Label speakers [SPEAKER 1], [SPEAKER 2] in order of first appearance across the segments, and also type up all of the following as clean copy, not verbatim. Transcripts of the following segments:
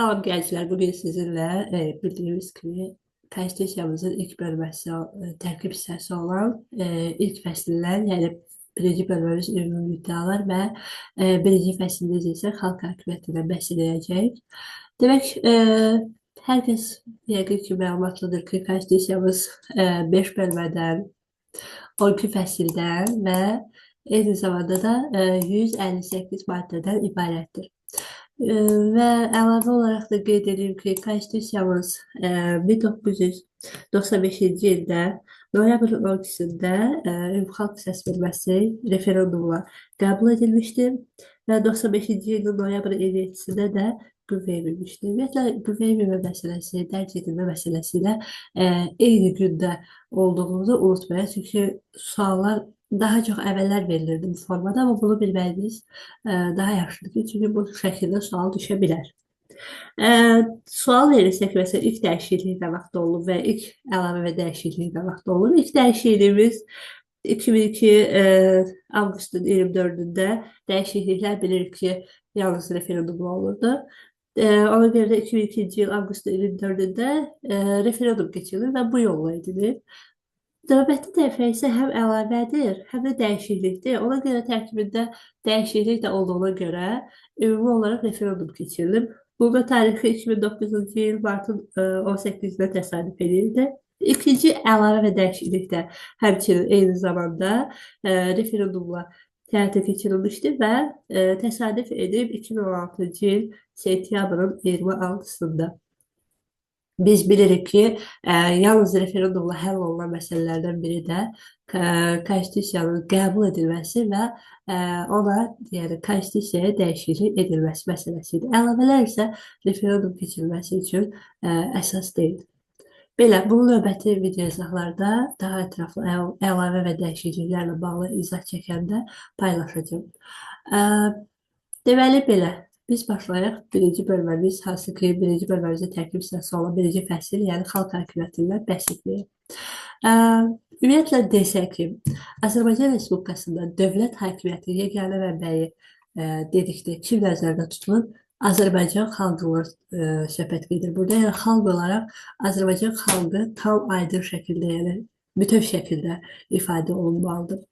[SPEAKER 1] Salam gənclər, bugün sizinlə bildiyimiz kimi konstitusiyamızın ilk bölməsi, tərkib hissəsi olan ilk fəslindən, yəni birinci bölməmiz ümumi iddialar və birinci fəslimiz isə xalq hakimiyyətindən bəhs edəcəyik. Demək, hər kəs yəqin ki, məlumatlıdır ki, konstitusiyamız 5 bölmədən, 12 fəsildən və eyni zamanda da 158 maddədən ibarətdir. Və əlavə olaraq da qeyd edeyim ki, konstitusiyamız 1995-ci ildə noyabrın 12-sində xalq səsverməsi referendumla qəbul edilmişdir və 95-ci ilin noyabrın 27-sində də qüvvəyə minmişdir. Ümumiyyətlə, qüvvəyə minmə məsələsi, dərc edilmə məsələsi ilə eyni gündə olduğumuzu unutmayaq. Çünki suallar daha çox əvvəllər verilirdi bu formada, amma bunu bilməyiniz daha yaxşıdır ki, çünki bu şəkildə sual düşə bilər. Sual verirsək, məsələn, ilk dəyişiklik nə vaxt olub və ilk əlavə və dəyişiklik nə vaxt olub? İlk dəyişikliyimiz 2002 avqustun 24-də dəyişikliklər bilirik ki, yalnız referendumla olurdu. Ona görə də 2002-ci il avqustun 24-də referendum keçirilir və bu yolla edilir. Növbəti dəfə isə həm əlavədir, həm də dəyişiklikdir. Ona görə tərkibində dəyişiklik də olduğuna görə ümumi olaraq referendum keçirilib. Bunun tarixi 2009-cu il martın 18-də təsadüf edildi. İkinci əlavə və dəyişiklik də həmçinin eyni zamanda referendumla həyata keçirilmişdir və təsadüf edib 2016-cı il sentyabrın 26-sında. Biz bilirik ki, yalnız referendumla həll olunan məsələlərdən biri də konstitusiyanın qəbul edilməsi və ona, yəni konstitusiyaya dəyişiklik edilməsi məsələsidir. Əlavələr isə referendum keçirilməsi üçün əsas deyil. Belə, bunu növbəti video izahlarda daha ətraflı əlavə və dəyişikliklərlə bağlı izah çəkəndə paylaşacağım. Deməli, belə. Biz başlayaq birinci bölməmiz, hansı ki, birinci bölməmizin tərkib hissəsi olan birinci fəsil, yəni xalq hakimiyyətindən bəhs etməyək. Ümumiyyətlə desək ki, Azərbaycan Respublikasında dövlət hakimiyyəti yeganə mənbəyi dedikdə kim nəzərdə tutulur? Azərbaycan xalqından söhbət gedir. Burada yəni xalq olaraq Azərbaycan xalqı tam aydın şəkildə, yəni bütöv şəkildə ifadə olunmalıdır.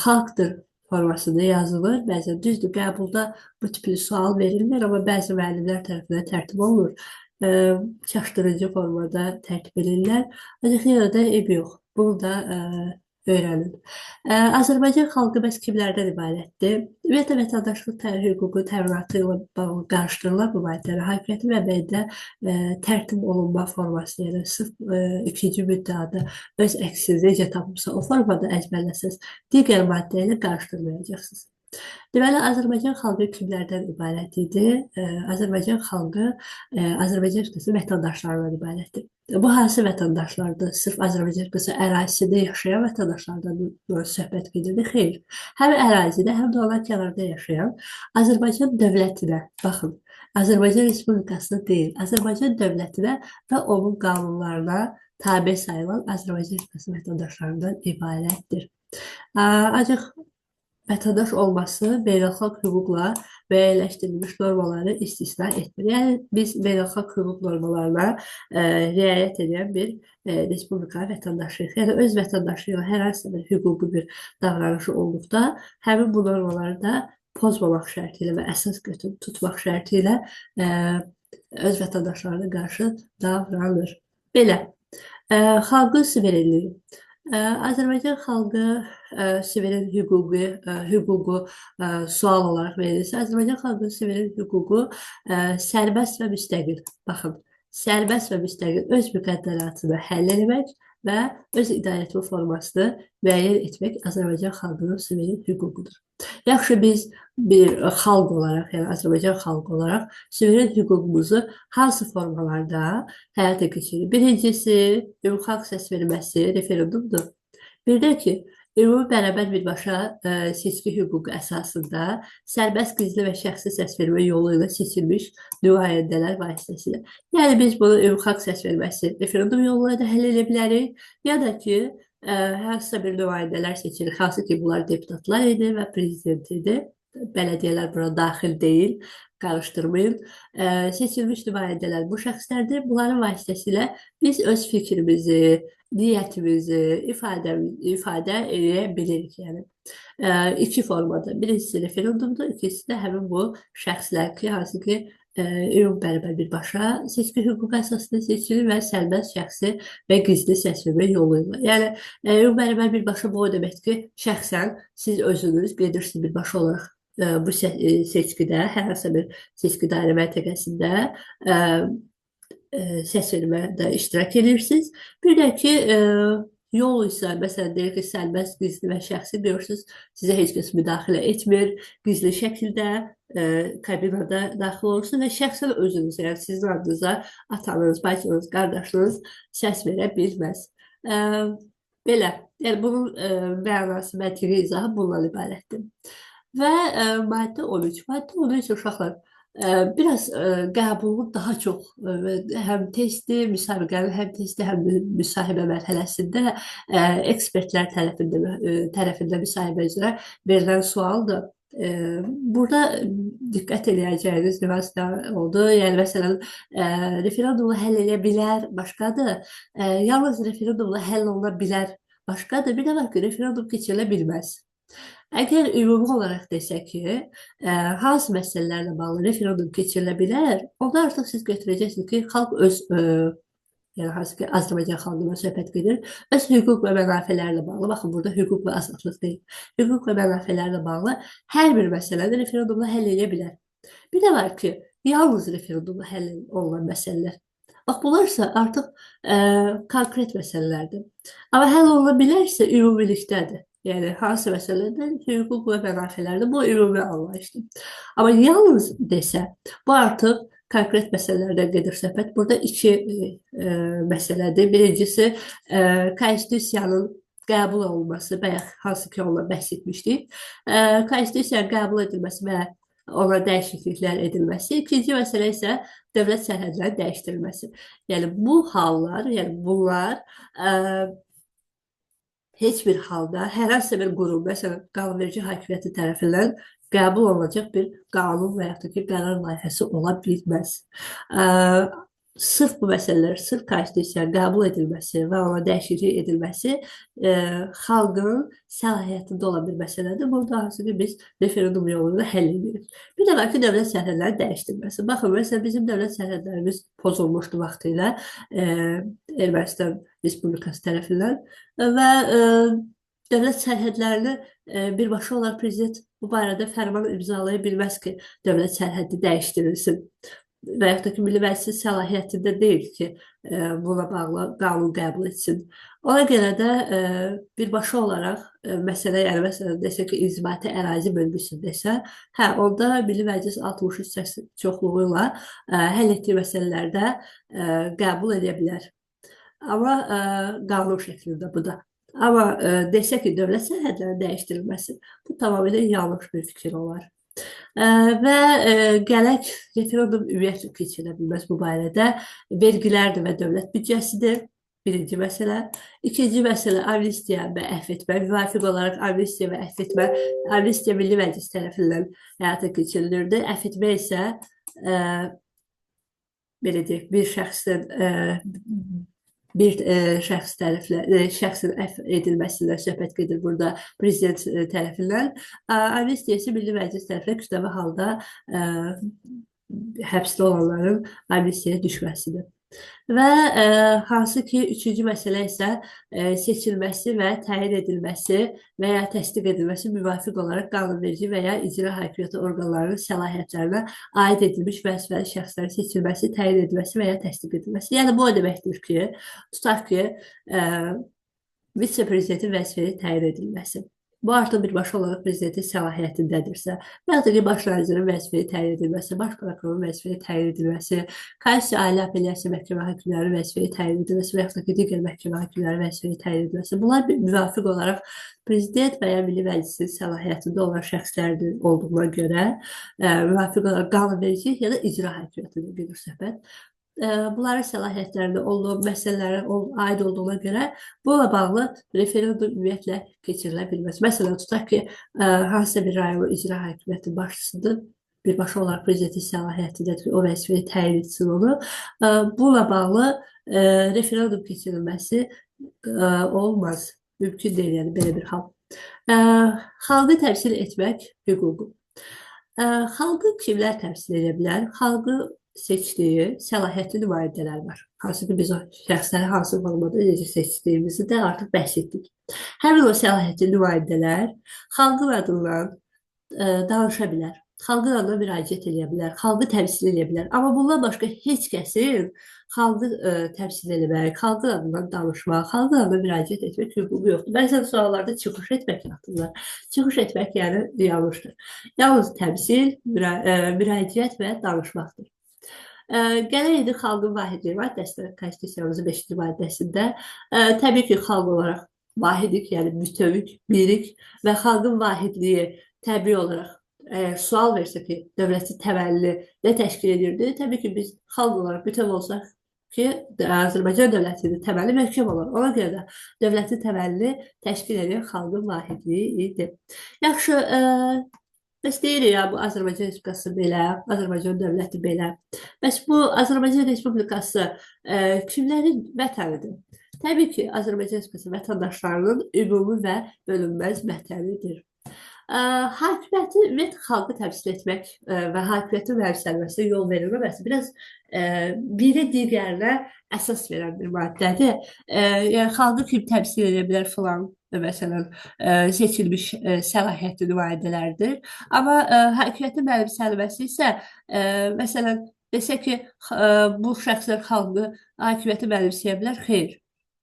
[SPEAKER 1] Xalqdır formasında yazılır. Bəzən düzdür, qəbulda bu tipli sual verilmir, amma bəzi müəllimlər tərəfindən tərtib olunur. Çaşdırıcı formada tərtib edirlər. Ancaq yenə də eybi yox. Bunu da öyrənin. Azərbaycan xalqı bəs kimlərdən ibarətdir? Ümumiyyətlə, vətəndaşlıq hüququ təminatı ilə bağlı qarışdırılan bu maddələr hakimiyyətin mənbəyində tərtib olunma forması, yəni sırf ikinci müddəada öz əksini necə tapıbsa, o formada əzbərləsəz, digər maddə ilə qarışdırmayacaqsınız. Deməli, Azərbaycan xalqı kimlərdən ibarət idi? Azərbaycan xalqı Azərbaycan Respublikası vətəndaşlarından ibarətdir. Bu hansı vətəndaşlardır? Sırf Azərbaycan Respublikası ərazisində yaşayan vətəndaşlardan söhbət gedir. Xeyr. Həm ərazidə, həm də onlar kənarda yaşayan Azərbaycan dövlətinə, baxın, Azərbaycan Respublikasına deyil, Azərbaycan dövlətinə və onun qanunlarına tabe sayılan Azərbaycan Respublikası vətəndaşlarından ibarətdir. Ancaq vətəndaş olması beynəlxalq hüquqla müəyyənləşdirilmiş normaları istisna etmir. Yəni, biz beynəlxalq hüquq normalarına riayət edən bir respublika vətəndaşıyıq. Yəni, öz vətəndaşı ilə hər hansı bir hüquqi bir davranışı olduqda, həmin bu normaları da pozmamaq şərti ilə və əsas götürüb tutmaq şərti ilə öz vətəndaşlarına qarşı davranır. Belə, xalqın suverenliyi. Azərbaycan xalqı suveren hüququ sual olaraq verilirsə, Azərbaycan xalqının suveren hüququ sərbəst və müstəqil, baxın, sərbəst və müstəqil öz müqəddəratını həll etmək və öz idarəetmə formasını müəyyən etmək Azərbaycan xalqının suveren hüququdur. Yaxşı, biz bir xalq olaraq, yəni Azərbaycan xalqı olaraq suveren hüququmuzu hansı formalarda həyata keçirir? Birincisi, ümumi xalq səs verməsi referendumdur. Bir də ki, ümumi bərabər birbaşa seçki hüququ əsasında sərbəst, gizli və şəxsi səs vermə yolu ilə seçilmiş nümayəndələr vasitəsilə. Yəni, biz bunu ümumi xalq səs verməsi referendum yoluna da həll edə bilərik, ya da ki, hansısa bir nümayəndələr seçilir, hansı ki, bunlar deputatlar idi və prezident idi. Bələdiyyələr buna daxil deyil. qarışdırmayın. Seçilmiş nümayəndələr bu şəxslərdir. Bunların vasitəsilə biz öz fikrimizi, niyyətimizi ifadə edə bilirik. Yəni iki formada. Birincisi referendumdur, ikincisi də həmin bu şəxslər ki, hansı ki, ümumi bərabər birbaşa seçki hüququ əsasında seçilir və sərbəst şəxsi və gizli səsvermə yolu ilə. Yəni, ümumi bərabər birbaşa bu o deməkdir ki, şəxsən siz özünüz gedirsiniz birbaşa olaraq bu seçkidə, hər hansı bir seçki dairə məntəqəsində səs vermədə iştirak edirsiniz. Bir də ki, yol isə, məsələn, deyir ki, sərbəst, gizli və şəxsi görürsünüz, sizə heç kəs müdaxilə etmir, gizli şəkildə kabinada daxil olursunuz və şəxsən özünüz, yəni sizin adınıza atanız, bacınız, qardaşınız səs verə bilməz. Belə, yəni bunun mənası, məntiqi izahı bundan ibarətdir. Və maddə 13. Maddə 13 uşaqlar biraz qəbulun daha çox həm testi, müsabiqənin həm testi, həm müsahibə mərhələsində ekspertlər tərəfindən müsahibə üzrə verilən sualdır. Burada diqqət edəcəyiniz nüanslar oldu. Yəni, məsələn, referendumla həll edə bilər, başqadır. Yalnız referendumla həll oluna bilər, başqadır. Bir də var ki, referendum keçirilə bilməz. Əgər ümumi olaraq desək ki, hansı məsələlərlə bağlı referendum keçirilə bilər, onda artıq siz götürəcəksiniz ki, xalq öz, yəni hansı ki, Azərbaycan xalqına söhbət gedir, öz hüquq və mənafelərlə bağlı, baxın, burada hüquq və azadlıq deyil, hüquq və mənafelərlə bağlı hər bir məsələni referendumla həll edə bilər. Bir də var ki, yalnız referendumla həll olunan məsələlər. Bax, bunlar isə artıq konkret məsələlərdir. Amma həll oluna bilərsə ümumilikdədir. Yəni, hansı məsələlərdir, hüquq və mənafelərdir, bu ümumi anlayışdır. Amma yalnız desə, bu artıq konkret məsələlərdən gedir söhbət. Burada iki məsələdir. Birincisi, konstitusiyanın qəbul olunması, bayaq hansı ki, onunla bəhs etmişdik. Konstitusiyanın qəbul edilməsi və ona dəyişikliklər edilməsi. İkinci məsələ isə dövlət sərhədlərinin dəyişdirilməsi. Yəni, bu hallar, yəni bunlar heç bir halda hər hansı bir qurum, məsələn, qanunverici hakimiyyəti tərəfindən qəbul olunacaq bir qanun və yaxud da ki, qərar layihəsi ola bilməz. Sırf bu məsələlər, sırf konstitusiyanın qəbul edilməsi və ona dəyişiklik edilməsi xalqın səlahiyyətində olan bir məsələdir. Burada hansı ki, biz referendum yolunda həll edirik. Bir də var ki, dövlət sərhədləri dəyişdirilməsi. Baxın, məsələn, bizim dövlət sərhədlərimiz pozulmuşdu vaxtilə Ermənistan Respublikası tərəfindən və dövlət sərhədlərini birbaşa olaraq prezident bu barədə fərman imzalaya bilməz ki, dövlət sərhədi dəyişdirilsin. Və yaxud da ki, Milli Məclisin səlahiyyətində deyil ki, buna bağlı qanun qəbul etsin. Ona görə də birbaşa olaraq məsələ, yəni məsələn, desə ki, inzibati ərazi bölgüsü desə, hə, onda Milli Məclis 63 səs çoxluğu ilə həll etdiyi məsələlərdə qəbul edə bilər. Amma qanun şəklində bu da. Amma desə ki, dövlət sərhədlərinin dəyişdirilməsi, bu tamamilə yanlış bir fikir olar. Və gələk referendum ümumiyyətlə keçirilə bilməz bu barədə vergilərdir və dövlət büdcəsidir. Birinci məsələ. İkinci məsələ amnistiya və əfv etmə. Müvafiq olaraq amnistiya və əfv etmə, amnistiya Milli Məclis tərəfindən həyata keçirilirdi. Əfv etmə isə belə deyək, şəxsin əfv edilməsindən söhbət gedir burada prezident tərəfindən. Amnistiya isə Milli Məclis tərəfindən kütləvi halda həbsdə olanların amnistiyaya düşməsidir. Və hansı ki, üçüncü məsələ isə seçilməsi və təyin edilməsi və ya təsdiq edilməsi müvafiq olaraq qanunverici və ya icra hakimiyyəti orqanlarının səlahiyyətlərinə aid edilmiş vəzifəli şəxslərin seçilməsi, təyin edilməsi və ya təsdiq edilməsi. Yəni, bu o deməkdir ki, tutaq ki, vitse-prezidentin vəzifəyə təyin edilməsi. Bu artıq birbaşa olaraq prezidentin səlahiyyətindədirsə, və ya da ki, baş nazirin vəzifəyə təyin edilməsi, baş prokurorun vəzifəyə təyin edilməsi, Konstitusiya Ali Apellyasiya Məhkəmə hakimlərinin vəzifəyə təyin edilməsi və yaxud da ki, digər məhkəmə hakimlərinin vəzifəyə təyin edilməsi. Bunlar müvafiq olaraq prezident və ya Milli Məclisin səlahiyyətində olan şəxslərdir olduğuna görə müvafiq olaraq qanunverici ya da icra hakimiyyətində gedir söhbət. Bunların səlahiyyətlərində olduğu məsələlərə aid olduğuna görə bununla bağlı referendum ümumiyyətlə keçirilə bilməz. Məsələn, tutaq ki, hansısa bir rayonun icra hakimiyyəti başçısıdır. birbaşa olaraq prezidentin səlahiyyətindədir ki, o vəzifəyə təyin etsin onu. Bununla bağlı referendum keçirilməsi olmaz. Mümkün deyil, yəni belə bir hal. Xalqı təmsil etmək hüququ. Xalqı kimlər təmsil edə bilər? Xalqı seçdiyi səlahiyyətli nümayəndələr var. Hansı ki, biz o şəxsləri hansı formada necə seçdiyimizi də artıq bəhs etdik. Həmin o səlahiyyətli nümayəndələr xalqın adından danışa bilər. Xalqın adına müraciət edə bilər, xalqı təmsil edə bilər. Amma bundan başqa heç kəsin xalqı təmsil etmək, xalqın adından danışmaq, xalqın adına müraciət etmək hüququ yoxdur. Bəzən suallarda çıxış etmək yazılır. Çıxış etmək yəni yanlışdır. Yalnız təmsil, müraciət və danışmaqdır. Gələk indi xalqın vahidliyi maddəsinə, Konstitusiyamızın 5-ci maddəsində təbii ki, xalq olaraq vahidik, yəni bütövük, birik və xalqın vahidliyi təbii olaraq sual versə ki, dövləti təməlli nə təşkil edirdi? Təbii ki, biz xalq olaraq bütöv olsaq ki, Azərbaycan dövlətinin təməli möhkəm olar. Ona görə də dövlətin təməlli təşkil edən xalqın vahidliyi idi. Yaxşı, bəs deyirik ya, bu Azərbaycan Respublikası belə, Azərbaycan dövləti belə. Bəs bu Azərbaycan Respublikası kimlərin vətənidir? Təbii ki, Azərbaycan Respublikası vətəndaşlarının ümumi və bölünməz vətənidir. Hakimiyyəti ümumiyyətlə xalqı təmsil etmək və hakimiyyətin mənimsənməsinə yol verilməməsi biraz biri digərinə əsas verən bir maddədir. Yəni, xalqı kim təmsil edə bilər filan, məsələn, seçilmiş səlahiyyətli nümayəndələrdir. Amma hakimiyyətin mənimsənməsi isə, məsələn, desək ki, bu şəxslər xalqı hakimiyyəti mənimsəyə bilər, xeyr.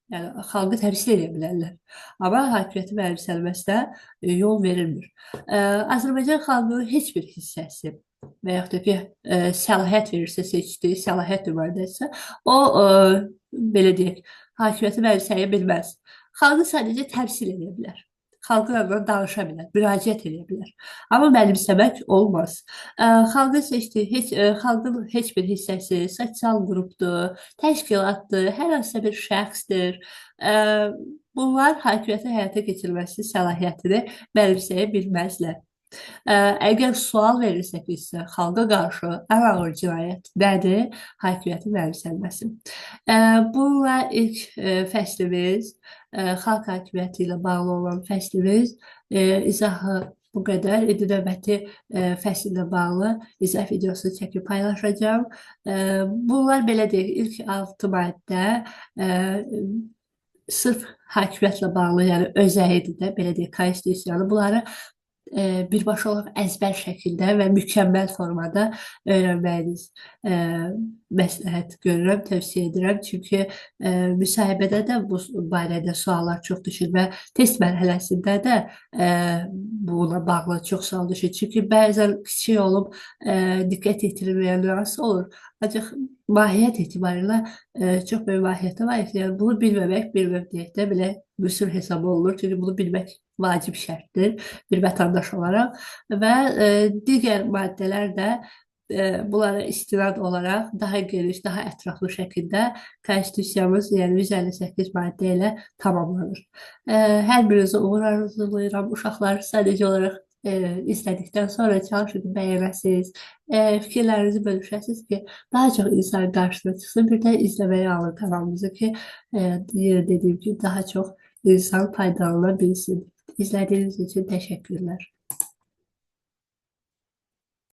[SPEAKER 1] Yəni, xalqı təmsil edə bilərlər. Amma hakimiyyəti mənimsənməsinə yol verilmir. Azərbaycan xalqının heç bir hissəsi və yaxud da ki, səlahiyyət verirsə, seçdiyi səlahiyyət nümayəndəsi, o, belə deyək, hakimiyyəti mənimsəyə bilməz. Xalqı sadəcə təmsil edə bilər. Xalqın adına danışa bilər, müraciət edə bilər. Amma mənimsəmək olmaz. Xalqın heç bir hissəsi sosial qrupdur, təşkilatdır, hər hansısa bir şəxsdir. Bunlar hakimiyyətin həyata keçirilməsi səlahiyyətini mənimsəyə bilməzlər. Əgər sual verirsə ki, isə xalqa qarşı ən ağır cinayət nədir? Hakimiyyətin mənimsənməsi. Bununla ilk fəslimiz, xalq hakimiyyəti ilə bağlı olan fəslimiz izahı bu qədər. İndi növbəti fəsillə bağlı izah videosu çəkib paylaşacağım. Bunlar belə deyək, ilk 6 maddə sırf hakimiyyətlə bağlı, yəni özəyidir də, belə deyək, konstitusiyanı. Bunları birbaşa olaraq əzbər şəkildə və mükəmməl formada öyrənməyiniz məsləhət görürəm, tövsiyə edirəm. Çünki müsahibədə də bu barədə suallar çox düşür və test mərhələsində də buna bağlı çox sual düşür. Çünki bəzən kiçik olub diqqət yetirilməyən nüans olur. Ancaq mahiyyət etibarilə çox böyük mahiyyətə var. Yəni, bunu bilməmək bir mövqedə belə müsür hesab olunur. Çünki bunu bilmək vacib şərtdir bir vətəndaş olaraq və digər maddələr də bunlara istinad olaraq daha geniş, daha ətraflı şəkildə Konstitusiyamız, yəni 158 maddə ilə tamamlanır. Hər birinizə uğur arzulayıram. Uşaqlar sadəcə olaraq izlədikdən sonra çalışın ki, bəyənəsiniz, fikirlərinizi bölüşəsiniz ki, daha çox insan qarşısına çıxsın. Bir də izləməyi alın kanalımızı ki, dediyim ki, daha çox insan faydalana bilsin. İzlədiyiniz üçün təşəkkürlər.